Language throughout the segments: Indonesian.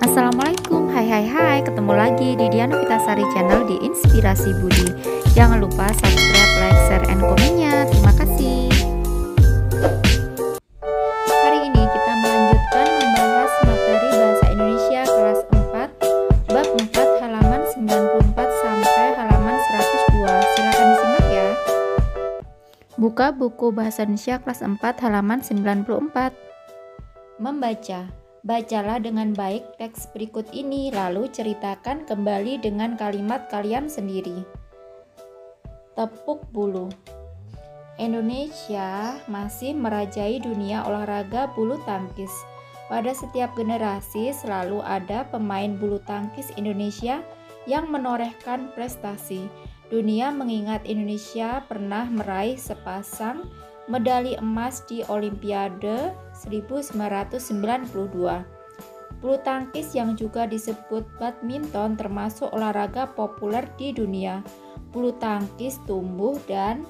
Assalamualaikum, hai, ketemu lagi di Diana Vitasari Channel di Inspirasi Budi. Jangan lupa subscribe, like, share, and komennya. Terima kasih. Hari ini kita melanjutkan membahas materi Bahasa Indonesia kelas 4, bab 4 halaman 94 sampai halaman 102. Silakan disimak ya. Buka buku Bahasa Indonesia kelas 4 halaman 94. Membaca. Bacalah dengan baik teks berikut ini, lalu ceritakan kembali dengan kalimat kalian sendiri. Tepuk bulu. Indonesia masih merajai dunia olahraga bulu tangkis. Pada setiap generasi selalu ada pemain bulu tangkis Indonesia yang menorehkan prestasi. Dunia mengingat Indonesia pernah meraih sepasang medali emas di Olimpiade 1992. Bulu tangkis yang juga disebut badminton termasuk olahraga populer di dunia. Bulu tangkis tumbuh dan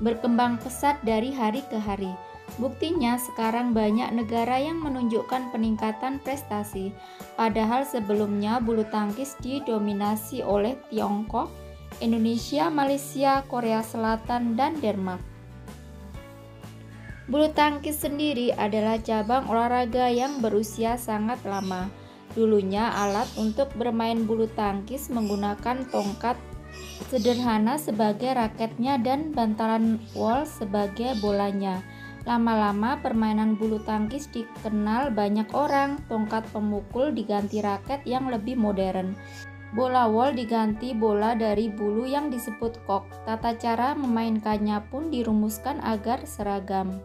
berkembang pesat dari hari ke hari. Buktinya sekarang banyak negara yang menunjukkan peningkatan prestasi. Padahal sebelumnya bulu tangkis didominasi oleh Tiongkok, Indonesia, Malaysia, Korea Selatan, dan Denmark. Bulu tangkis sendiri adalah cabang olahraga yang berusia sangat lama. Dulunya alat untuk bermain bulu tangkis menggunakan tongkat sederhana sebagai raketnya dan bantalan wol sebagai bolanya. Lama-lama permainan bulu tangkis dikenal banyak orang. Tongkat pemukul diganti raket yang lebih modern. Bola wol diganti bola dari bulu yang disebut kok. Tata cara memainkannya pun dirumuskan agar seragam.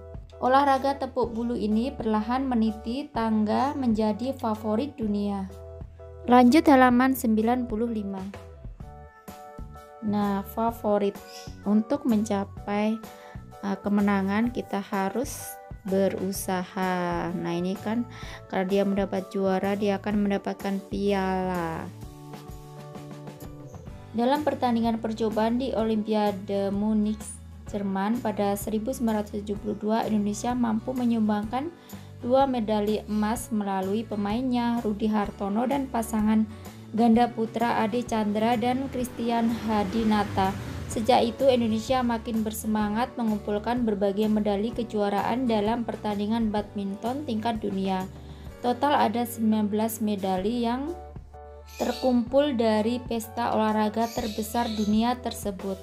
Olahraga tepuk bulu ini perlahan meniti tangga menjadi favorit dunia. Lanjut halaman 95. Nah, favorit. Untuk mencapai kemenangan kita harus berusaha. Nah, ini kan kalau dia mendapat juara, dia akan mendapatkan piala. Dalam pertandingan percobaan di Olimpiade Munich, Jerman pada 1972, Indonesia mampu menyumbangkan 2 medali emas melalui pemainnya Rudi Hartono dan pasangan ganda putra Ade Chandra dan Christian Hadinata. Sejak itu Indonesia makin bersemangat mengumpulkan berbagai medali kejuaraan dalam pertandingan badminton tingkat dunia. Total ada 19 medali yang terkumpul dari pesta olahraga terbesar dunia tersebut.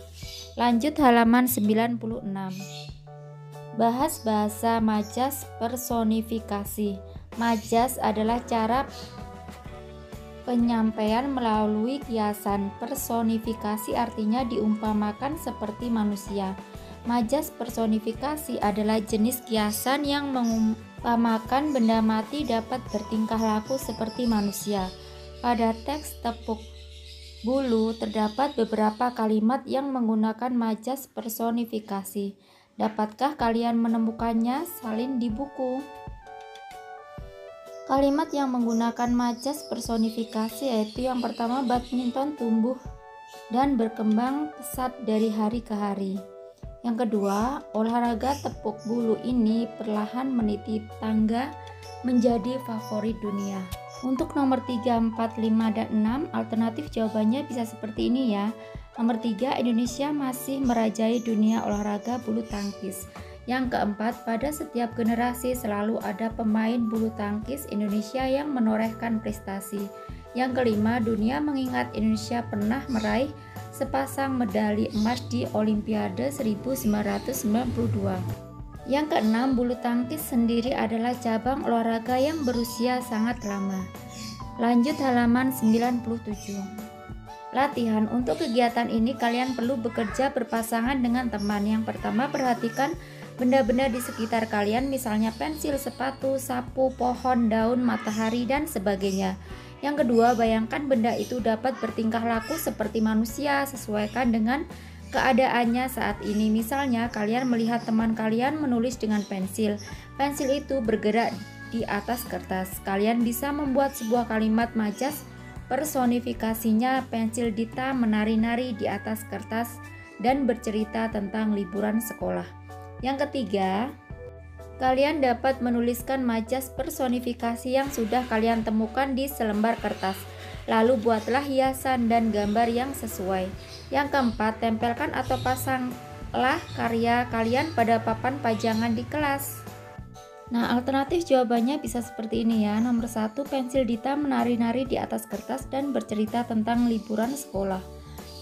Lanjut halaman 96. Bahas bahasa majas personifikasi. Majas adalah cara penyampaian melalui kiasan. Personifikasi artinya diumpamakan seperti manusia. Majas personifikasi adalah jenis kiasan yang mengumpamakan benda mati dapat bertingkah laku seperti manusia. Pada teks tepuk bulu terdapat beberapa kalimat yang menggunakan majas personifikasi. Dapatkah kalian menemukannya? Salin di buku. Kalimat yang menggunakan majas personifikasi yaitu yang pertama, badminton tumbuh dan berkembang pesat dari hari ke hari. Yang kedua, olahraga tepuk bulu ini perlahan meniti tangga menjadi favorit dunia. Untuk nomor 3, 4, 5, dan 6, alternatif jawabannya bisa seperti ini ya. Nomor 3, Indonesia masih merajai dunia olahraga bulu tangkis. Yang keempat, pada setiap generasi selalu ada pemain bulu tangkis Indonesia yang menorehkan prestasi. Yang kelima, dunia mengingat Indonesia pernah meraih sepasang medali emas di Olimpiade 1992. Yang keenam, bulu tangkis sendiri adalah cabang olahraga yang berusia sangat lama. Lanjut halaman 97. Latihan. Untuk kegiatan ini kalian perlu bekerja berpasangan dengan teman. Yang pertama, perhatikan benda-benda di sekitar kalian, misalnya pensil, sepatu, sapu, pohon, daun, matahari, dan sebagainya. Yang kedua, bayangkan benda itu dapat bertingkah laku seperti manusia. Sesuaikan dengan keadaannya saat ini. Misalnya, kalian melihat teman kalian menulis dengan pensil. Pensil itu bergerak di atas kertas. Kalian bisa membuat sebuah kalimat majas personifikasinya. Pensil Dita menari-nari di atas kertas dan bercerita tentang liburan sekolah. Yang ketiga, Kalian dapat menuliskan majas personifikasi yang sudah kalian temukan di selembar kertas. Lalu buatlah hiasan dan gambar yang sesuai. Yang keempat, tempelkan atau pasanglah karya kalian pada papan pajangan di kelas. Nah, alternatif jawabannya bisa seperti ini ya. Nomor 1, pensil Dita menari-nari di atas kertas dan bercerita tentang liburan sekolah.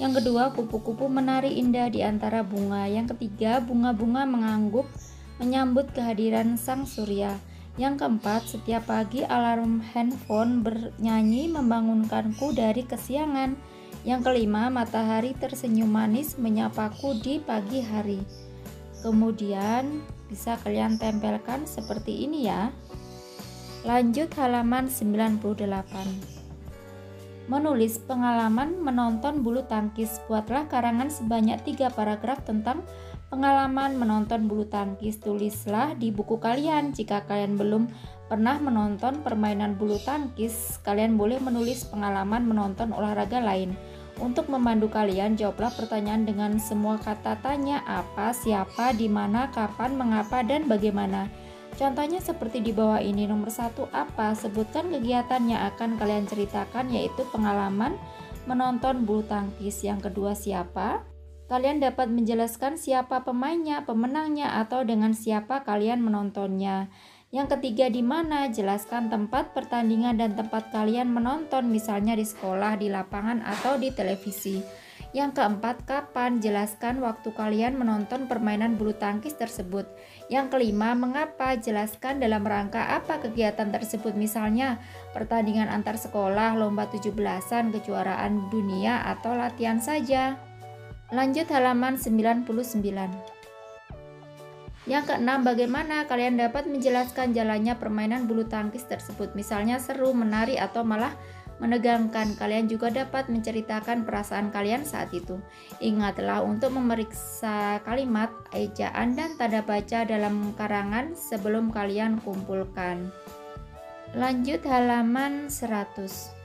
Yang kedua, kupu-kupu menari indah di antara bunga. Yang ketiga, bunga-bunga menyambut kehadiran sang surya. Yang keempat, setiap pagi alarm handphone bernyanyi membangunkanku dari kesiangan. Yang kelima, matahari tersenyum manis menyapaku di pagi hari. Kemudian bisa kalian tempelkan seperti ini ya. Lanjut halaman 98. Menulis pengalaman menonton bulu tangkis. Buatlah karangan sebanyak 3 paragraf tentang pengalaman menonton bulu tangkis. Tulislah di buku kalian. Jika kalian belum pernah menonton permainan bulu tangkis, kalian boleh menulis pengalaman menonton olahraga lain. Untuk membantu kalian, jawablah pertanyaan dengan semua kata tanya: apa, siapa, di mana, kapan, mengapa, dan bagaimana. Contohnya seperti di bawah ini. Nomor 1, apa? Sebutkan kegiatan yang akan kalian ceritakan, yaitu pengalaman menonton bulu tangkis. Yang kedua, siapa? Kalian dapat menjelaskan siapa pemainnya, pemenangnya, atau dengan siapa kalian menontonnya. Yang ketiga, di mana? Jelaskan tempat pertandingan dan tempat kalian menonton, misalnya di sekolah, di lapangan, atau di televisi. Yang keempat, kapan? Jelaskan waktu kalian menonton permainan bulu tangkis tersebut. Yang kelima, mengapa? Jelaskan dalam rangka apa kegiatan tersebut, misalnya pertandingan antar sekolah, lomba 17-an, kejuaraan dunia, atau latihan saja. Lanjut halaman 99. Yang keenam, bagaimana kalian dapat menjelaskan jalannya permainan bulu tangkis tersebut, misalnya seru, menari, atau malah menegangkan. Kalian juga dapat menceritakan perasaan kalian saat itu. Ingatlah untuk memeriksa kalimat, ejaan, dan tanda baca dalam karangan sebelum kalian kumpulkan. Lanjut halaman 100.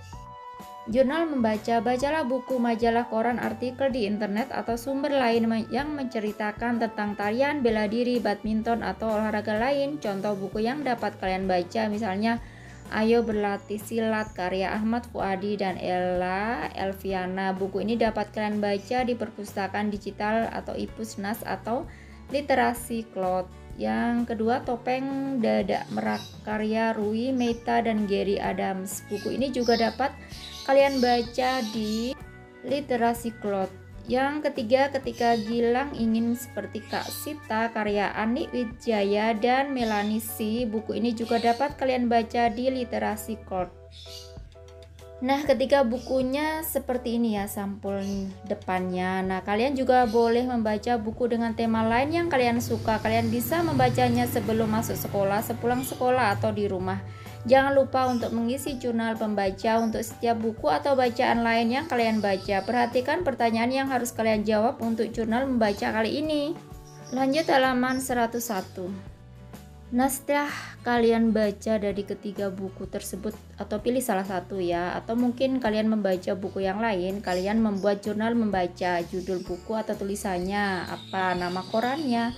Jurnal membaca. Bacalah buku, majalah, koran, artikel di internet, atau sumber lain yang menceritakan tentang tarian, bela diri, badminton, atau olahraga lain. Contoh buku yang dapat kalian baca misalnya Ayo Berlatih Silat karya Ahmad Fuadi dan Ella Elviana. Buku ini dapat kalian baca di perpustakaan digital atau iPusnas atau Literasi Cloud. Yang kedua, Topeng Dadak Merak karya Rui Meita dan Gary Adams. Buku ini juga dapat kalian baca di Literasi Cloud. Yang ketiga, Ketika Gilang Ingin Seperti Kak Sita karya Ani Wijaya dan Melanie C. Buku ini juga dapat kalian baca di Literasi Cloud. Nah, ketika bukunya seperti ini ya sampul depannya. Nah, kalian juga boleh membaca buku dengan tema lain yang kalian suka. Kalian bisa membacanya sebelum masuk sekolah, sepulang sekolah, atau di rumah. Jangan lupa untuk mengisi jurnal pembaca untuk setiap buku atau bacaan lain yang kalian baca. Perhatikan pertanyaan yang harus kalian jawab untuk jurnal membaca kali ini. Lanjut halaman 101. Nah, setelah kalian baca dari ketiga buku tersebut, atau pilih salah satu ya, atau mungkin kalian membaca buku yang lain, kalian membuat jurnal membaca. Judul buku atau tulisannya apa, nama korannya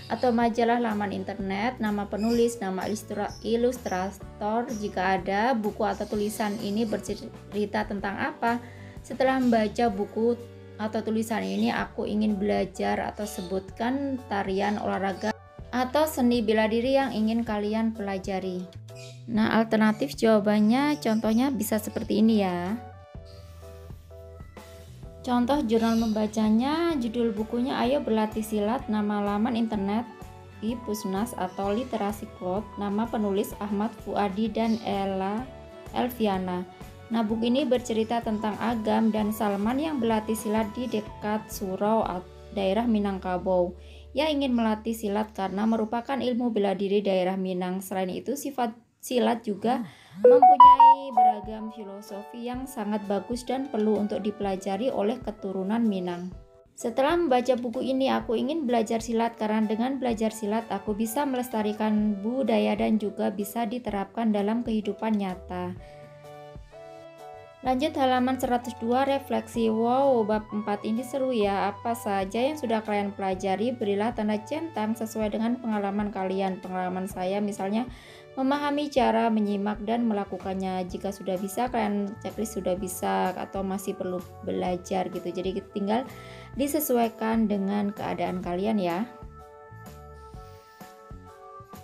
atau majalah, laman internet, nama penulis, nama ilustrator jika ada, buku atau tulisan ini bercerita tentang apa. Setelah membaca buku atau tulisan ini, aku ingin belajar, atau sebutkan tarian, olahraga, atau seni bela diri yang ingin kalian pelajari. Nah, alternatif jawabannya contohnya bisa seperti ini ya. Contoh jurnal membacanya, judul bukunya Ayo Berlatih Silat, nama laman internet iPusnas atau Literasi Cloud, nama penulis Ahmad Fuadi dan Ella Elviana. Nah, buku ini bercerita tentang Agam dan Salman yang berlatih silat di dekat Surau, daerah Minangkabau. Ia ingin melatih silat karena merupakan ilmu bela diri daerah Minang. Selain itu, sifat silat juga mempunyai beragam filosofi yang sangat bagus dan perlu untuk dipelajari oleh keturunan Minang. Setelah membaca buku ini, aku ingin belajar silat karena dengan belajar silat aku bisa melestarikan budaya dan juga bisa diterapkan dalam kehidupan nyata. Lanjut halaman 102, refleksi. Wow, bab 4 ini seru ya. Apa saja yang sudah kalian pelajari, berilah tanda centang sesuai dengan pengalaman kalian. Pengalaman saya misalnya memahami cara menyimak dan melakukannya. Jika sudah bisa, kalian checklist sudah bisa atau masih perlu belajar gitu. Jadi tinggal disesuaikan dengan keadaan kalian ya.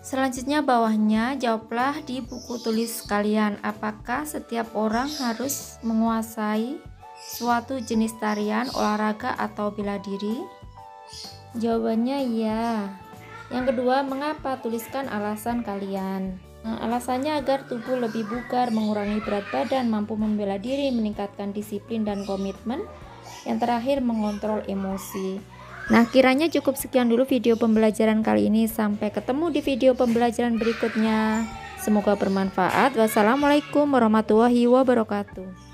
Selanjutnya bawahnya, jawablah di buku tulis kalian. Apakah setiap orang harus menguasai suatu jenis tarian, olahraga, atau bela diri? Jawabannya ya. Yang kedua, mengapa? Tuliskan alasan kalian. Alasannya agar tubuh lebih bugar, mengurangi berat badan, mampu membela diri, meningkatkan disiplin dan komitmen. Yang terakhir, mengontrol emosi. Nah, kiranya cukup sekian dulu video pembelajaran kali ini. Sampai ketemu di video pembelajaran berikutnya. Semoga bermanfaat. Wassalamualaikum warahmatullahi wabarakatuh.